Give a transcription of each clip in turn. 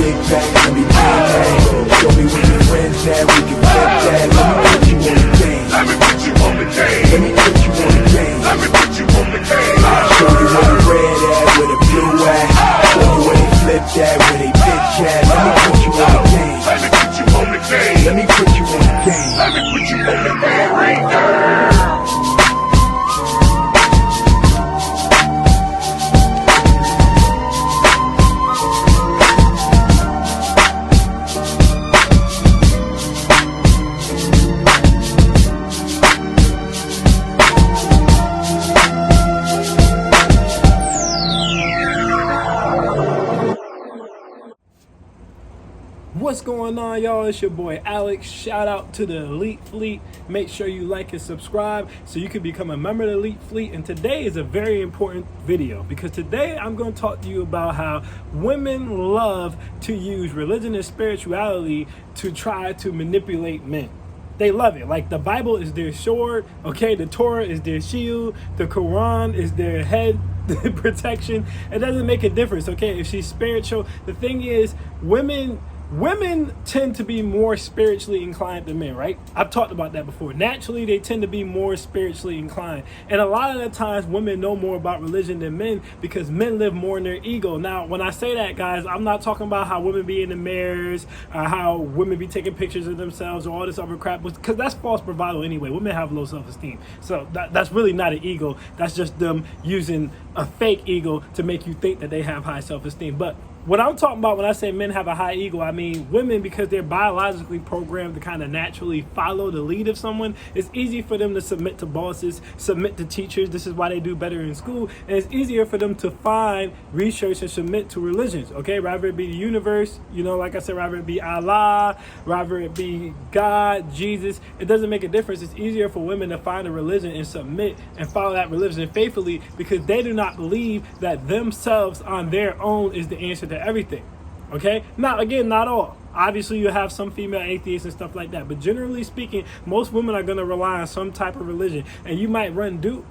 big bag, let me bang bang. Show me where your friends at, we can flip that. Let me put you on the game. Let me put you on the game. Let me put you on the game. Let me put you on the game. I'll show you where the red at, where the blue at. Show you where they flip that, where they bitch at. Let me put you on the game. Let me put you on the game. Let me put you on the game. Let me put you on the game right now. What's going on, y'all? It's your boy Alex. Shout out to the Elite Fleet. Make sure you like and subscribe so you can become a member of the Elite Fleet. And today is a very important video because today I'm going to talk to you about how women love to use religion and spirituality to try to manipulate men. They love it. Like, the Bible is their sword, okay? The Torah is their shield. The Quran is their head protection. It doesn't make a difference, okay? If she's spiritual, the thing is, women tend to be more spiritually inclined than men, right? I've talked about that before. Naturally, they tend to be more spiritually inclined. And a lot of the times, women know more about religion than men because men live more in their ego. Now, when I say that, guys, I'm not talking about how women be in the mirrors, how women be taking pictures of themselves or all this other crap, because that's false bravado anyway. Women have low self-esteem. So that's really not an ego. That's just them using a fake ego to make you think that they have high self-esteem. But what I'm talking about when I say men have a high ego, I mean women, because they're biologically programmed to kind of naturally follow the lead of someone. It's easy for them to submit to bosses, submit to teachers. This is why they do better in school. And it's easier for them to find, research, and submit to religions, okay? Rather it be the universe, like I said, rather it be Allah, rather it be God, Jesus. It doesn't make a difference. It's easier for women to find a religion and submit and follow that religion faithfully because they do not believe that themselves on their own is the answer to everything. Okay, now again, not all. Obviously, you have some female atheists and stuff like that, but generally speaking, most women are going to rely on some type of religion. And you might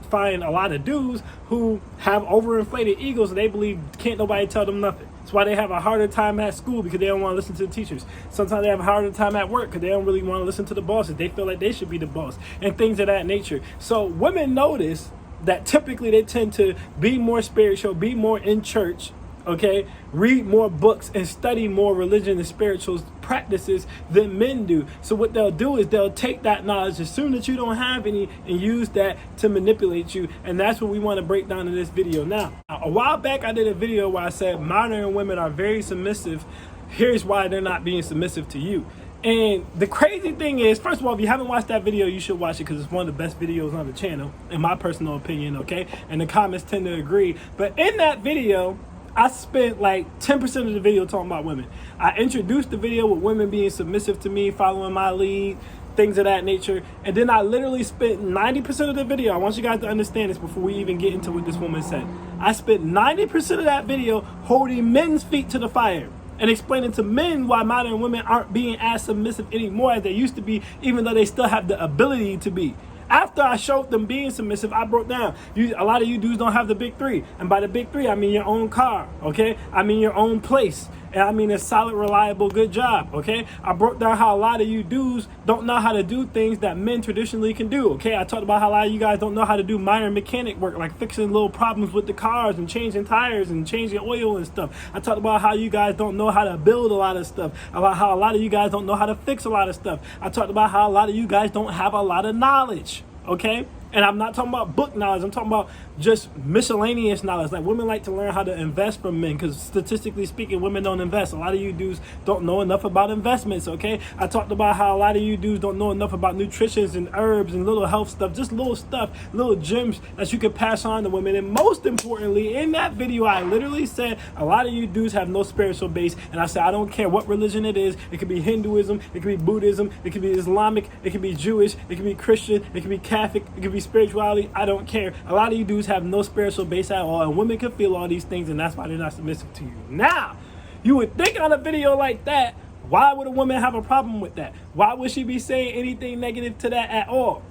find a lot of dudes who have overinflated egos and they believe can't nobody tell them nothing. That's why they have a harder time at school, because they don't want to listen to the teachers. Sometimes they have a harder time at work because they don't really want to listen to the bosses. They feel like they should be the boss and things of that nature. So women notice that typically they tend to be more spiritual, be more in church, okay, read more books and study more religion and spiritual practices than men do. So what they'll do is they'll take that knowledge as soon as you don't have any and use that to manipulate you. And that's what we want to break down in this video. Now, a while back I did a video where I said modern women are very submissive. Here's why they're not being submissive to you. And the crazy thing is, first of all, if you haven't watched that video, you should watch it because it's one of the best videos on the channel, in my personal opinion, okay? And the comments tend to agree. But in that video, I spent like 10% of the video talking about women. I introduced the video with women being submissive to me, following my lead, things of that nature. And then I literally spent 90% of the video. I want you guys to understand this before we even get into what this woman said. I spent 90% of that video holding men's feet to the fire and explaining to men why modern women aren't being as submissive anymore as they used to be, even though they still have the ability to be. After I showed them being submissive, I broke down. A lot of you dudes don't have the big three. And by the big three, I mean your own car, okay? I mean your own place. And I mean a solid, reliable, good job, okay? I broke down how a lot of you dudes don't know how to do things that men traditionally can do, okay? I talked about how a lot of you guys don't know how to do minor mechanic work, like fixing little problems with the cars and changing tires and changing oil and stuff. I talked about how you guys don't know how to build a lot of stuff, about how a lot of you guys don't know how to fix a lot of stuff. I talked about how a lot of you guys don't have a lot of knowledge, okay? And I'm not talking about book knowledge. I'm talking about just miscellaneous knowledge. Like, women like to learn how to invest from men because statistically speaking, women don't invest. A lot of you dudes don't know enough about investments, okay? I talked about how a lot of you dudes don't know enough about nutrition and herbs and little health stuff, just little stuff, little gems that you can pass on to women. And most importantly, in that video, I literally said a lot of you dudes have no spiritual base. And I said, I don't care what religion it is. It could be Hinduism, it could be Buddhism, it could be Islamic, it could be Jewish, it could be Christian, it could be Catholic, it could be spirituality. I don't care. A lot of you dudes have no spiritual base at all, and women can feel all these things, and that's why they're not submissive to you. Now, you would think on a video like that, why would a woman have a problem with that? Why would she be saying anything negative to that at all?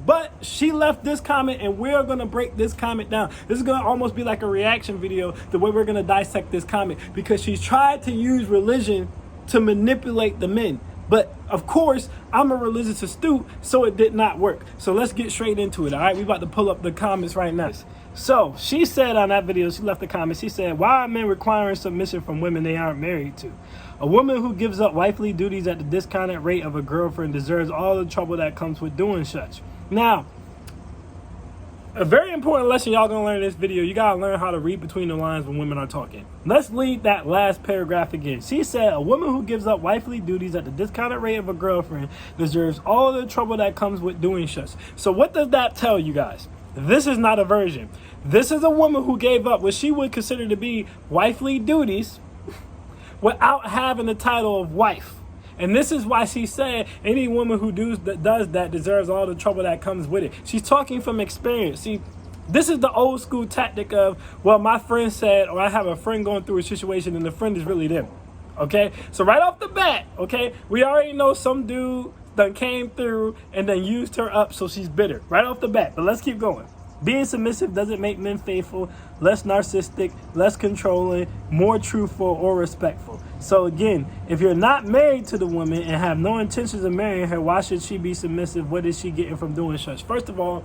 But she left this comment, and we're going to break this comment down. This is going to almost be like a reaction video, the way we're going to dissect this comment, because she's tried to use religion to manipulate the men. But of course, I'm a religious astute, so it did not work. So let's get straight into it. All right, we about to pull up the comments right now. So she said on that video, she left the comments. She said, "Why are men requiring submission from women they aren't married to? A woman who gives up wifely duties at the discounted rate of a girlfriend deserves all the trouble that comes with doing such." Now, a very important lesson y'all gonna learn in this video. You gotta learn how to read between the lines when women are talking. Let's read that last paragraph again. She said, "A woman who gives up wifely duties at the discounted rate of a girlfriend deserves all the trouble that comes with doing such." So what does that tell you guys? This is not a virgin. This is a woman who gave up what she would consider to be wifely duties without having the title of wife. And this is why she said any woman who does that deserves all the trouble that comes with it. She's talking from experience. See, this is the old school tactic of, well, my friend said, or I have a friend going through a situation and the friend is really them. Okay? So right off the bat, okay, we already know some dude done came through and then used her up, so she's bitter. Right off the bat. But let's keep going. Being submissive doesn't make men faithful, less narcissistic, less controlling, more truthful, or respectful. So again, if you're not married to the woman and have no intentions of marrying her, why should she be submissive? What is she getting from doing such? First of all,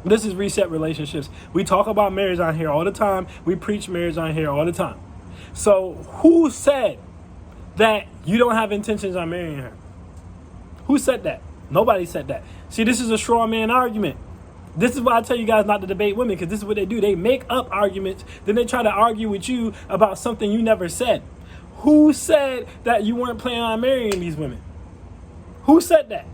this is reset relationships. We talk about marriage on here all the time. We preach marriage on here all the time. So who said that you don't have intentions on marrying her? Who said that? Nobody said that. See, this is a straw man argument. This is why I tell you guys not to debate women, because this is what they do. They make up arguments, then they try to argue with you about something you never said. Who said that you weren't planning on marrying these women? Who said that?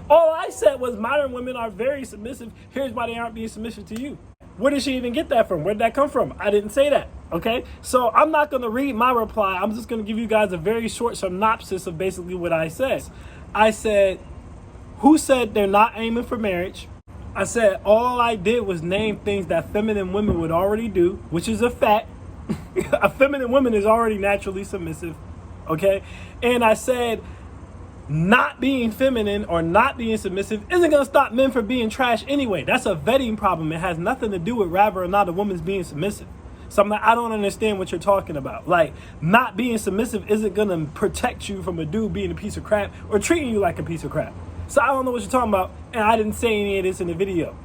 All I said was modern women are very submissive. Here's why they aren't being submissive to you. Where did she even get that from? Where did that come from? I didn't say that, okay? So I'm not going to read my reply. I'm just going to give you guys a very short synopsis of basically what I said. I said, who said they're not aiming for marriage? I said all I did was name things that feminine women would already do, which is a fact. A feminine woman is already naturally submissive, okay? And I said not being feminine or not being submissive isn't going to stop men from being trash anyway. That's a vetting problem. It has nothing to do with whether or not a woman's being submissive. So I'm like, I don't understand what you're talking about. Like, not being submissive isn't going to protect you from a dude being a piece of crap or treating you like a piece of crap. So I don't know what you're talking about, and I didn't say any of this in the video.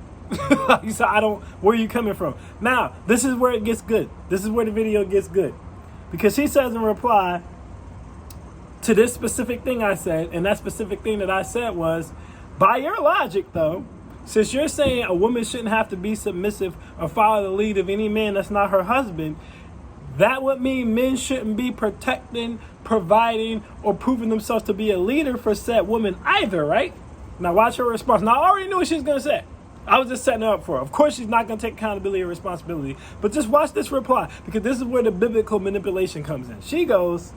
So I don't, where are you coming from? Now, this is where it gets good. This is where the video gets good. Because she says in reply to this specific thing I said, and that specific thing that I said was, by your logic though, since you're saying a woman shouldn't have to be submissive or follow the lead of any man that's not her husband, that would mean men shouldn't be protecting, providing, or proving themselves to be a leader for said woman either, right? Now watch her response. Now I already knew what she was going to say. I was just setting her up for her. Of course she's not going to take accountability or responsibility. But just watch this reply, because this is where the biblical manipulation comes in. She goes,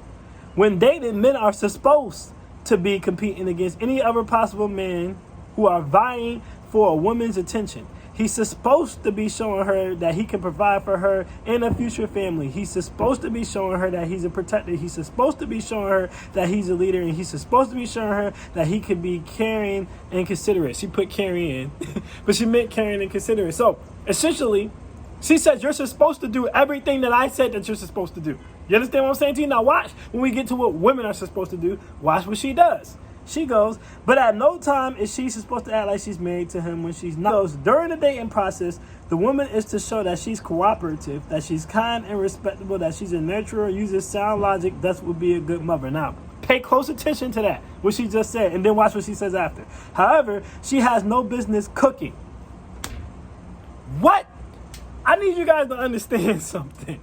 when dating, men are supposed to be competing against any other possible men who are vying for a woman's attention. He's supposed to be showing her that he can provide for her and a future family. He's supposed to be showing her that he's a protector. He's supposed to be showing her that he's a leader. And he's supposed to be showing her that he can be caring and considerate. She put caring in, but she meant caring and considerate. So essentially, she says you're supposed to do everything that I said that you're supposed to do. You understand what I'm saying to you? Now watch, when we get to what women are supposed to do, watch what she does. She goes, but at no time is she supposed to act like she's married to him when she's not. Goes, during the dating process, the woman is to show that she's cooperative, that she's kind and respectable, that she's a nurturer, uses sound logic, thus would be a good mother. Now, pay close attention to that, what she just said, and then watch what she says after. However, she has no business cooking. What? I need you guys to understand something.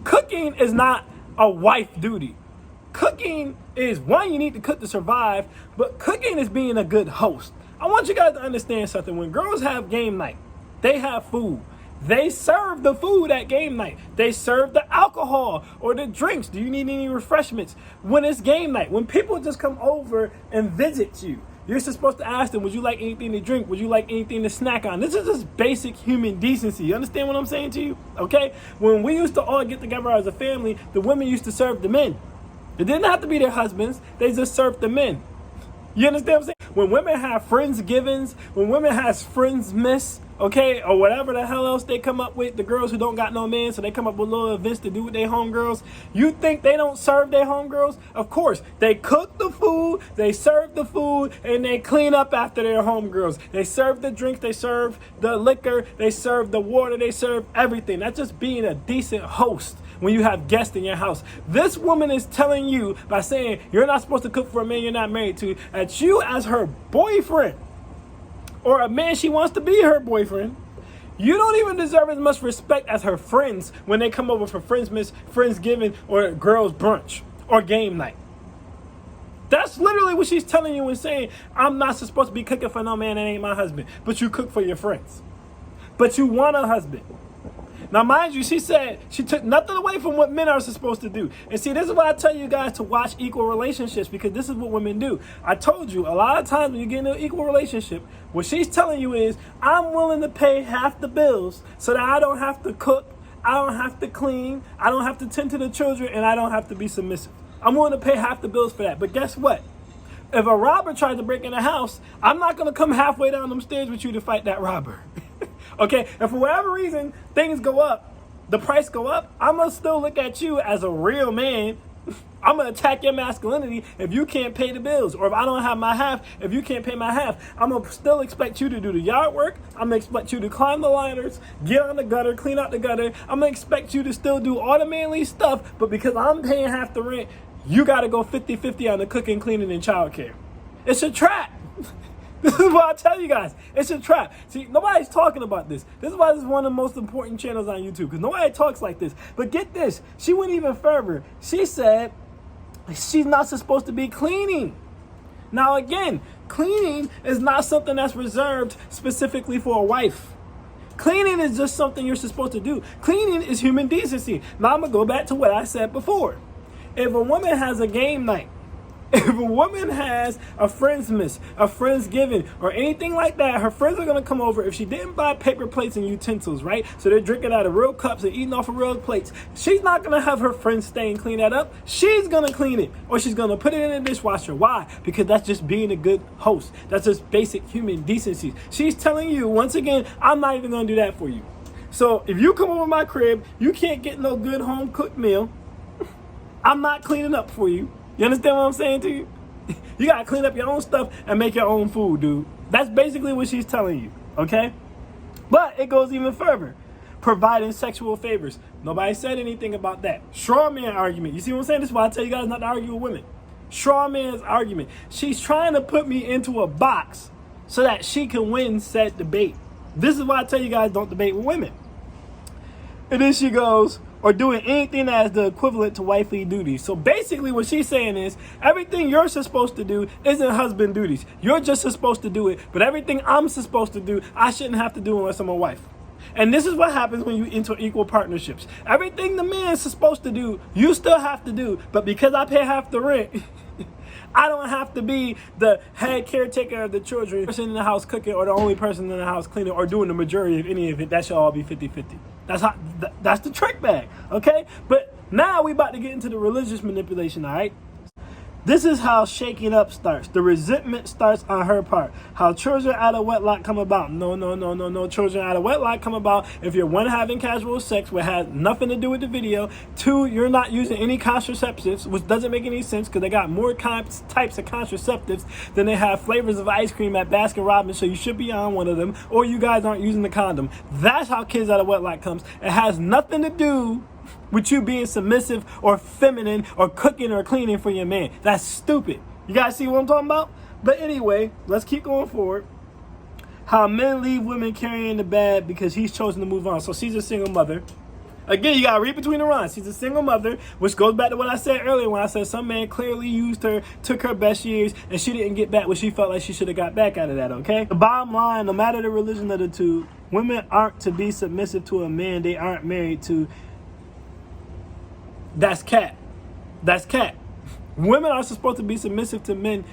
Cooking is not a wife duty. Cooking is, one, you need to cook to survive, but cooking is being a good host. I want you guys to understand something. When girls have game night, they have food. They serve the food at game night. They serve the alcohol or the drinks. Do you need any refreshments? When it's game night, when people just come over and visit you, you're supposed to ask them, would you like anything to drink? Would you like anything to snack on? This is just basic human decency. You understand what I'm saying to you? Okay? When we used to all get together as a family, the women used to serve the men. It didn't have to be their husbands. They just served the men. You understand what I'm saying? when women have friendsgivings, when women has friendsmas, okay, or whatever the hell else they come up with, the girls who don't got no man, so they come up with little events to do with their homegirls. You think they don't serve their homegirls? Of course. They cook the food, they serve the food, and they clean up after their homegirls. They serve the drinks, they serve the liquor, they serve the water, they serve everything. That's just being a decent host when you have guests in your house. This woman is telling you by saying you're not supposed to cook for a man you're not married to, that you as her boyfriend, or a man she wants to be her boyfriend, you don't even deserve as much respect as her friends when they come over for Friendsgiving, or girls brunch, or game night. That's literally what she's telling you and saying, I'm not supposed to be cooking for no man that ain't my husband, but you cook for your friends. But you want a husband. Now, mind you, she said she took nothing away from what men are supposed to do. And see, this is why I tell you guys to watch equal relationships, because this is what women do. I told you, a lot of times when you get into an equal relationship, what she's telling you is, I'm willing to pay half the bills so that I don't have to cook, I don't have to clean, I don't have to tend to the children, and I don't have to be submissive. I'm willing to pay half the bills for that. But guess what? If a robber tries to break in the house, I'm not going to come halfway down them stairs with you to fight that robber. Okay, and for whatever reason, things go up, the price go up, I'm going to still look at you as a real man. I'm going to attack your masculinity if you can't pay the bills. Or if I don't have my half, if you can't pay my half, I'm going to still expect you to do the yard work. I'm going to expect you to climb the ladders, get on the gutter, clean out the gutter. I'm going to expect you to still do all the manly stuff. But because I'm paying half the rent, you got to go 50-50 on the cooking, cleaning, and childcare. It's a trap. This is what I tell you guys. It's a trap. See, nobody's talking about this. This is why this is one of the most important channels on YouTube, because nobody talks like this. But get this. She went even further. She said she's not supposed to be cleaning. Now, again, cleaning is not something that's reserved specifically for a wife. Cleaning is just something you're supposed to do. Cleaning is human decency. Now, I'm going to go back to what I said before. If a woman has a game night, if a woman has a friendsmas, a friendsgiving, or anything like that, her friends are going to come over. If she didn't buy paper plates and utensils, right? So they're drinking out of real cups and eating off of real plates. She's not going to have her friends stay and clean that up. She's going to clean it, or she's going to put it in the dishwasher. Why? Because that's just being a good host. That's just basic human decency. She's telling you, once again, I'm not even going to do that for you. So if you come over my crib, you can't get no good home cooked meal. I'm not cleaning up for you. You understand what I'm saying to you? You got to clean up your own stuff and make your own food, dude. That's basically what she's telling you, okay? But it goes even further. Providing sexual favors. Nobody said anything about that. Straw man argument. You see what I'm saying? This is why I tell you guys not to argue with women. Straw man's argument. She's trying to put me into a box so that she can win said debate. This is why I tell you guys don't debate with women. And then she goes, or doing anything that is the equivalent to wifely duties. So basically what she's saying is, everything you're supposed to do isn't husband duties. You're just supposed to do it. But everything I'm supposed to do, I shouldn't have to do unless I'm a wife. And this is what happens when you enter equal partnerships. Everything the man is supposed to do, you still have to do. But because I pay half the rent, I don't have to be the head caretaker of the children, person in the house cooking, or the only person in the house cleaning, or doing the majority of any of it. That should all be 50-50. That's the trick bag, okay? But now we about to get into the religious manipulation, all right? This is how shaking up starts. The resentment starts on her part. How children out of wedlock come about. No. Children out of wedlock come about if you're, one, having casual sex, which has nothing to do with the video. Two, you're not using any contraceptives, which doesn't make any sense because they got more types of contraceptives than they have flavors of ice cream at Baskin Robbins, so you should be on one of them, or you guys aren't using the condom. That's how kids out of wedlock comes. It has nothing to do with you being submissive or feminine or cooking or cleaning for your man. That's stupid. You guys see what I'm talking about? But anyway, let's keep going forward. How men leave women carrying the bag because he's chosen to move on. So she's a single mother. Again, you gotta read between the lines. She's a single mother, which goes back to what I said earlier when I said some man clearly used her, took her best years, and she didn't get back what she felt like she should have got back out of that, okay? The bottom line, no matter the religion of the two, women aren't to be submissive to a man they aren't married to. That's cat. That's cat. Women are supposed to be submissive to men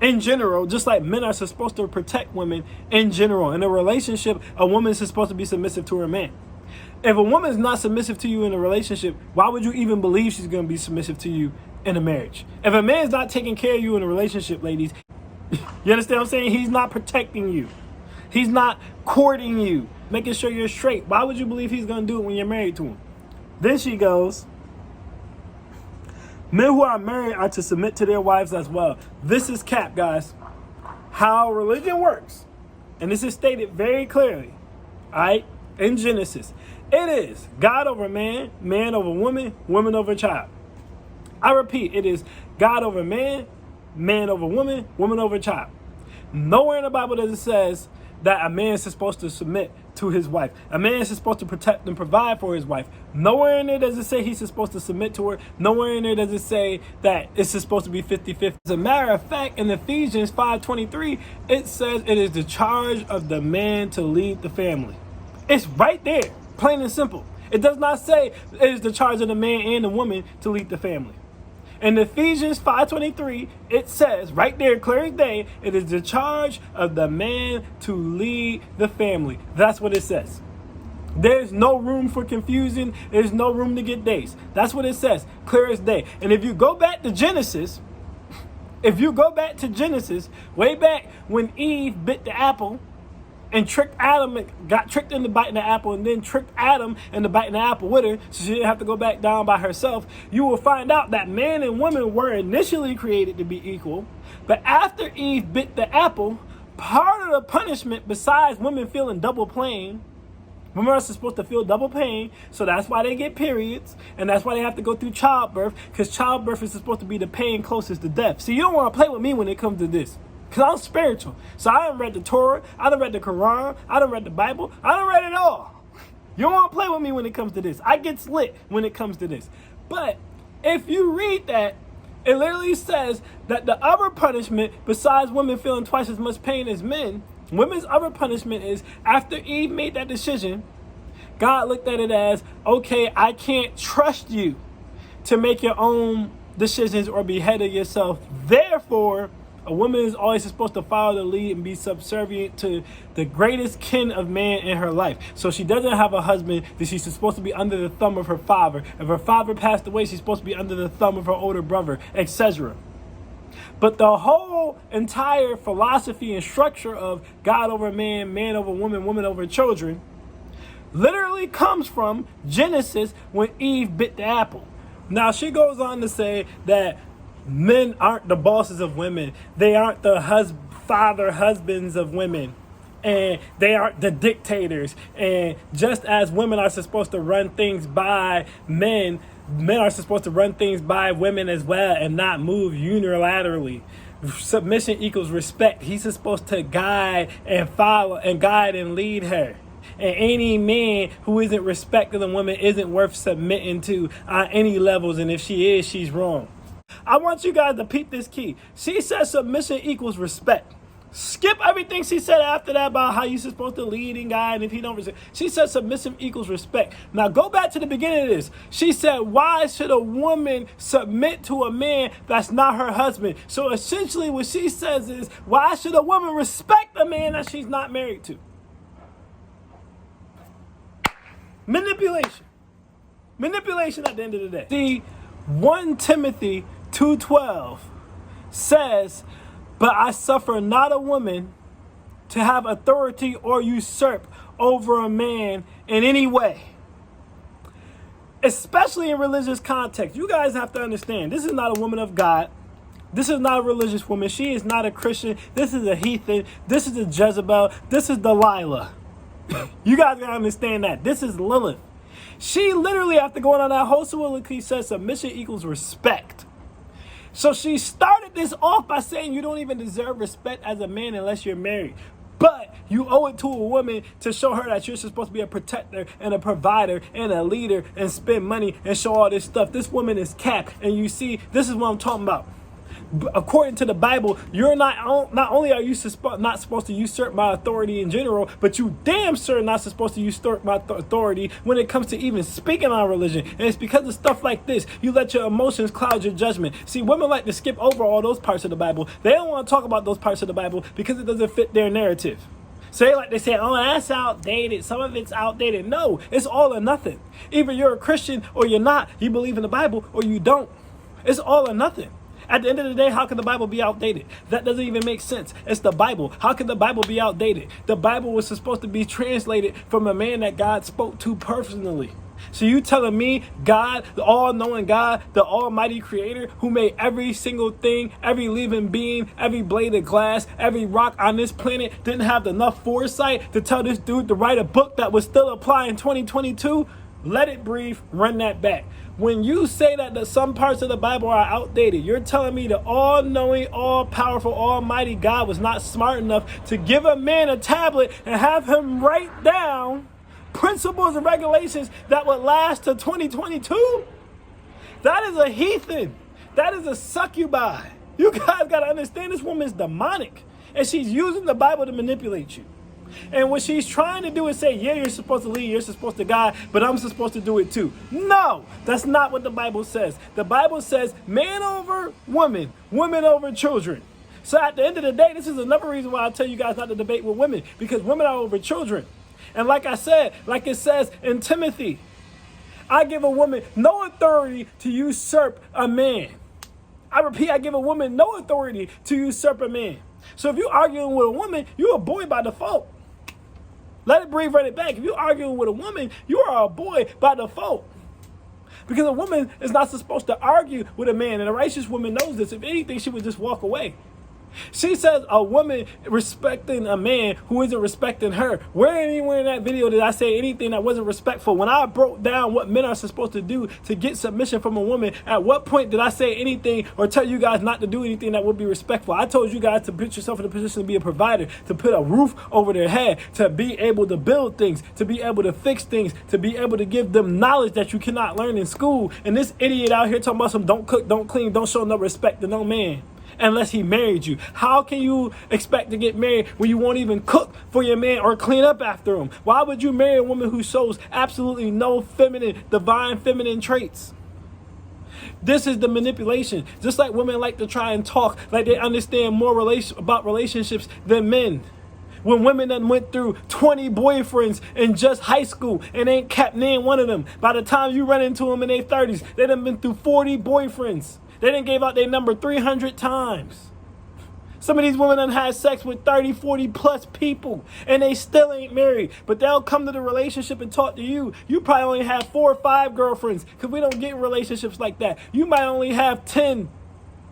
in general, just like men are supposed to protect women in general. In a relationship, a woman is supposed to be submissive to her man. If a woman is not submissive to you in a relationship, why would you even believe she's going to be submissive to you in a marriage? If a man is not taking care of you in a relationship, ladies, You understand what I'm saying? He's not protecting you. He's not courting you, making sure you're straight. Why would you believe he's going to do it when you're married to him? Then she goes, men who are married are to submit to their wives as well. This is cap, guys. How religion works. And this is stated very clearly, all right, in Genesis. It is God over man, man over woman, woman over child. I repeat, it is God over man, man over woman, woman over child. Nowhere in the Bible does it says that a man is supposed to submit to his wife. A man is supposed to protect and provide for his wife. Nowhere in there does it say he's supposed to submit to her. Nowhere in there does it say that it's supposed to be 50-50. As a matter of fact, in Ephesians 5:23, it says it is the charge of the man to lead the family. It's right there, plain and simple. It does not say it is the charge of the man and the woman to lead the family. In Ephesians 5:23, it says right there, clear as day, it is the charge of the man to lead the family. That's what it says. There's no room for confusion. There's no room to get days. That's what it says, clear as day. And if you go back to Genesis, way back when Eve bit the apple and tricked Adam, got tricked into biting the apple, and then tricked Adam into biting the apple with her, so she didn't have to go back down by herself, you will find out that man and woman were initially created to be equal. But after Eve bit the apple, part of the punishment, besides women feeling double pain, women are supposed to feel double pain, so that's why they get periods, and that's why they have to go through childbirth, because childbirth is supposed to be the pain closest to death. See, you don't want to play with me when it comes to this. Because I'm spiritual. So I done read the Torah. I done read the Quran. I done read the Bible. I done read it all. You don't want to play with me when it comes to this. I get slit when it comes to this. But if you read that, it literally says that the other punishment, besides women feeling twice as much pain as men, women's other punishment is after Eve made that decision, God looked at it as, okay, I can't trust you to make your own decisions or be head of yourself. Therefore, a woman is always supposed to follow the lead and be subservient to the greatest kin of man in her life. So she doesn't have a husband, that she's supposed to be under the thumb of her father. If her father passed away, she's supposed to be under the thumb of her older brother, etc. But the whole entire philosophy and structure of God over man, man over woman, woman over children, literally comes from Genesis when Eve bit the apple. Now she goes on to say that men aren't the bosses of women. They aren't the husbands of women. And they aren't the dictators. And just as women are supposed to run things by men, men are supposed to run things by women as well and not move unilaterally. Submission equals respect. He's supposed to guide and follow and guide and lead her. And any man who isn't respecting a woman isn't worth submitting to on any levels. And if she is, she's wrong. I want you guys to peep this key. She says submission equals respect. Skip everything she said after that about how you're supposed to lead and guide, and if he don't respect. She said submission equals respect. Now go back to the beginning of this. She said, why should a woman submit to a man that's not her husband? So essentially what she says is, why should a woman respect a man that she's not married to? Manipulation. Manipulation at the end of the day. See, 1 Timothy 2:12 says, but I suffer not a woman to have authority or usurp over a man in any way. Especially in religious context. You guys have to understand, this is not a woman of God. This is not a religious woman. She is not a Christian. This is a heathen. This is a Jezebel. This is Delilah. You guys gotta understand that. This is Lilith. She literally, after going on that whole soliloquy, says submission equals respect. So she started this off by saying you don't even deserve respect as a man unless you're married. But you owe it to a woman to show her that you're supposed to be a protector and a provider and a leader and spend money and show all this stuff. This woman is capped. And you see, this is what I'm talking about. According to the Bible, you're not only are you not supposed to usurp my authority in general, but you damn sure not supposed to usurp my authority when it comes to even speaking on religion. And it's because of stuff like this. You let your emotions cloud your judgment. See, women like to skip over all those parts of the Bible. They don't want to talk about those parts of the Bible because it doesn't fit their narrative. So they say, oh, that's outdated. Some of it's outdated. No, it's all or nothing. Either you're a Christian or you're not. You believe in the Bible or you don't. It's all or nothing. At the end of the day, how can the Bible be outdated? That doesn't even make sense. It's the Bible. How can the Bible be outdated? The Bible was supposed to be translated from a man that God spoke to personally. So you telling me God, the all-knowing God, the almighty creator who made every single thing, every living being, every blade of glass, every rock on this planet didn't have enough foresight to tell this dude to write a book that would still apply in 2022? Let it breathe, run that back. When you say that some parts of the Bible are outdated, you're telling me the all-knowing, all-powerful, almighty God was not smart enough to give a man a tablet and have him write down principles and regulations that would last to 2022? That is a heathen. That is a succubi. You guys got to understand, this woman's demonic, and she's using the Bible to manipulate you. And what she's trying to do is say, yeah, you're supposed to lead, you're supposed to guide, but I'm supposed to do it too. No, that's not what the Bible says. The Bible says man over woman, women over children. So at the end of the day, this is another reason why I tell you guys not to debate with women, because women are over children. And like I said, like it says in Timothy, I give a woman no authority to usurp a man. I repeat, I give a woman no authority to usurp a man. So if you're arguing with a woman, you're a boy by default. Let it breathe, run it back. If you're arguing with a woman, you are a boy by default. Because a woman is not supposed to argue with a man. And a righteous woman knows this. If anything, she would just walk away. She says a woman respecting a man who isn't respecting her. Where anywhere in that video did I say anything that wasn't respectful? When I broke down what men are supposed to do to get submission from a woman, at what point did I say anything or tell you guys not to do anything that would be respectful? I told you guys to put yourself in a position to be a provider, to put a roof over their head, to be able to build things, to be able to fix things, to be able to give them knowledge that you cannot learn in school. And this idiot out here talking about some don't cook, don't clean, don't show no respect to no man unless he married you. How can you expect to get married when you won't even cook for your man or clean up after him? Why would you marry a woman who shows absolutely no divine feminine traits? This is the manipulation. Just like women like to try and talk like they understand more about relationships than men. When women done went through 20 boyfriends in just high school and ain't kept near one of them. By the time you run into them in their 30s, they done been through 40 boyfriends. They done gave out their number 300 times. Some of these women done had sex with 30, 40 plus people and they still ain't married. But they'll come to the relationship and talk to you. You probably only have 4 or 5 girlfriends because we don't get in relationships like that. You might only have 10,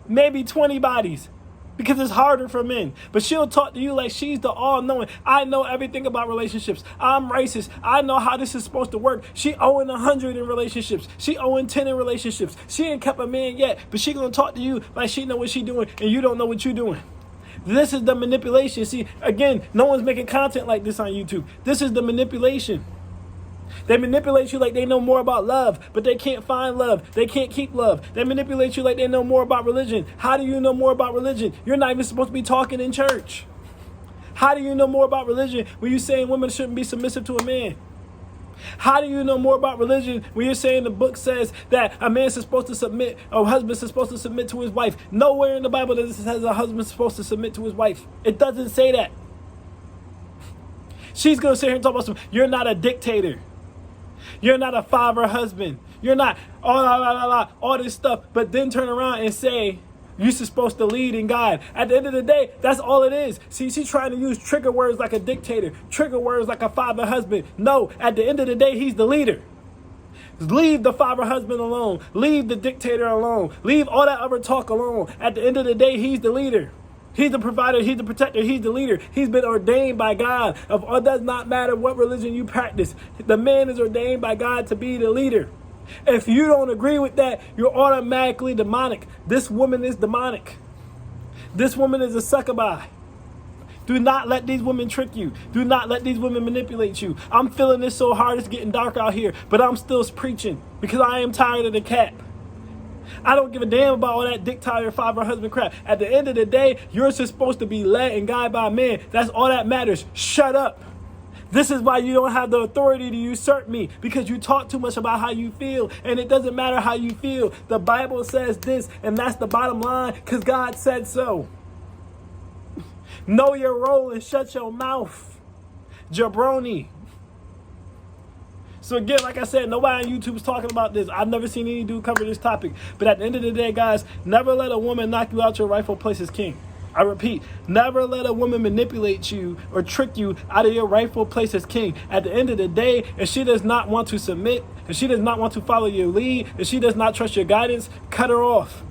maybe 20 bodies, because it's harder for men. But she'll talk to you like she's the all-knowing. I know everything about relationships. I'm racist. I know how this is supposed to work. She owing 100 in relationships. She owing 10 in relationships. She ain't kept a man yet, but she gonna talk to you like she know what she doing and you don't know what you doing. This is the manipulation. See, again, no one's making content like this on YouTube. This is the manipulation. They manipulate you like they know more about love, but they can't find love. They can't keep love. They manipulate you like they know more about religion. How do you know more about religion? You're not even supposed to be talking in church. How do you know more about religion when you're saying women shouldn't be submissive to a man? How do you know more about religion when you're saying the book says that a man's supposed to submit, or a husband's supposed to submit to his wife? Nowhere in the Bible does it say a husband's supposed to submit to his wife. It doesn't say that. She's going to sit here and talk about you're not a dictator. You're not a father husband. You're not all this stuff, but then turn around and say you're supposed to lead and guide. At the end of the day, that's all it is. See, she's trying to use trigger words like a dictator, trigger words like a father husband. No, at the end of the day, he's the leader. Leave the father husband alone. Leave the dictator alone. Leave all that other talk alone. At the end of the day, he's the leader. He's the provider, he's the protector, he's the leader. He's been ordained by God. It does not matter what religion you practice. The man is ordained by God to be the leader. If you don't agree with that, you're automatically demonic. This woman is demonic. This woman is a succubi. Do not let these women trick you. Do not let these women manipulate you. I'm feeling this so hard, it's getting dark out here, but I'm still preaching because I am tired of the cap. I don't give a damn about all that dictator, father, husband crap. At the end of the day, you're supposed to be led and guided by a man. That's all that matters. Shut up. This is why you don't have the authority to usurp me, because you talk too much about how you feel, and it doesn't matter how you feel. The Bible says this, and that's the bottom line, because God said so. Know your role and shut your mouth. Jabroni. So again, like I said, nobody on YouTube is talking about this. I've never seen any dude cover this topic. But at the end of the day, guys, never let a woman knock you out your rightful place as king. I repeat, never let a woman manipulate you or trick you out of your rightful place as king. At the end of the day, if she does not want to submit, if she does not want to follow your lead, if she does not trust your guidance, cut her off.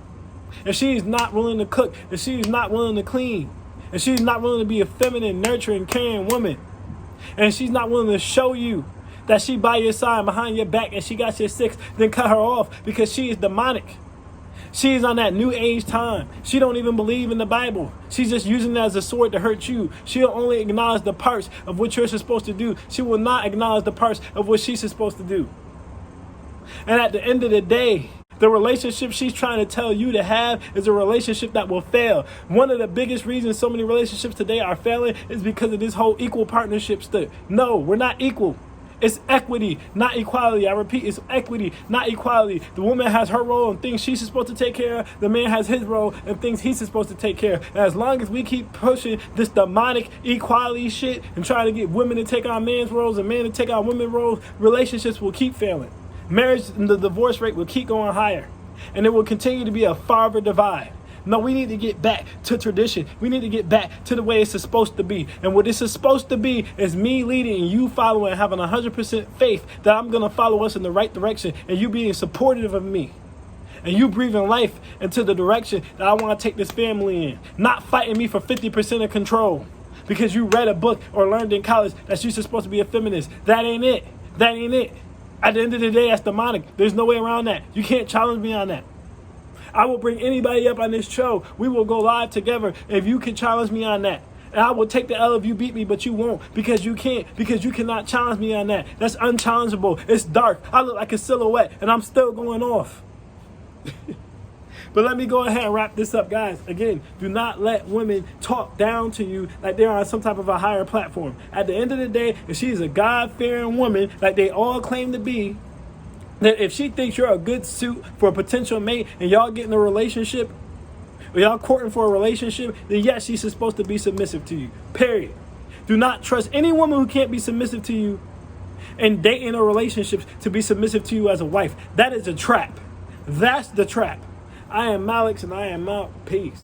If she is not willing to cook, if she is not willing to clean, if she's not willing to be a feminine, nurturing, caring woman, and she's not willing to show you that she by your side, behind your back, and she got your six, then cut her off, because she is demonic. She is on that new age time. She don't even believe in the Bible. She's just using it as a sword to hurt you. She'll only acknowledge the parts of what you're supposed to do. She will not acknowledge the parts of what she's supposed to do. And at the end of the day, the relationship she's trying to tell you to have is a relationship that will fail. One of the biggest reasons so many relationships today are failing is because of this whole equal partnership stuff. No, we're not equal. It's equity, not equality. I repeat, it's equity, not equality. The woman has her role and things she's supposed to take care of. The man has his role and things he's supposed to take care of. And as long as we keep pushing this demonic equality shit and trying to get women to take on men's roles and men to take on women's roles, relationships will keep failing. Marriage and the divorce rate will keep going higher. And it will continue to be a farther divide. No, we need to get back to tradition. We need to get back to the way it's supposed to be. And what it's supposed to be is me leading and you following and having 100% faith that I'm going to follow us in the right direction, and you being supportive of me. And you breathing life into the direction that I want to take this family in. Not fighting me for 50% of control because you read a book or learned in college that you're supposed to be a feminist. That ain't it. That ain't it. At the end of the day, that's demonic. There's no way around that. You can't challenge me on that. I will bring anybody up on this show. We will go live together if you can challenge me on that. And I will take the L if you beat me, but you won't, because you can't, because you cannot challenge me on that. That's unchallengeable. It's dark. I look like a silhouette, and I'm still going off. But let me go ahead and wrap this up, guys. Again, do not let women talk down to you like they're on some type of a higher platform. At the end of the day, if she's a God-fearing woman, like they all claim to be, that if she thinks you're a good suit for a potential mate and y'all get in a relationship, or y'all courting for a relationship, then yes, she's supposed to be submissive to you. Period. Do not trust any woman who can't be submissive to you and dating or relationships to be submissive to you as a wife. That is a trap. That's the trap. I am Malix and I am out. Peace.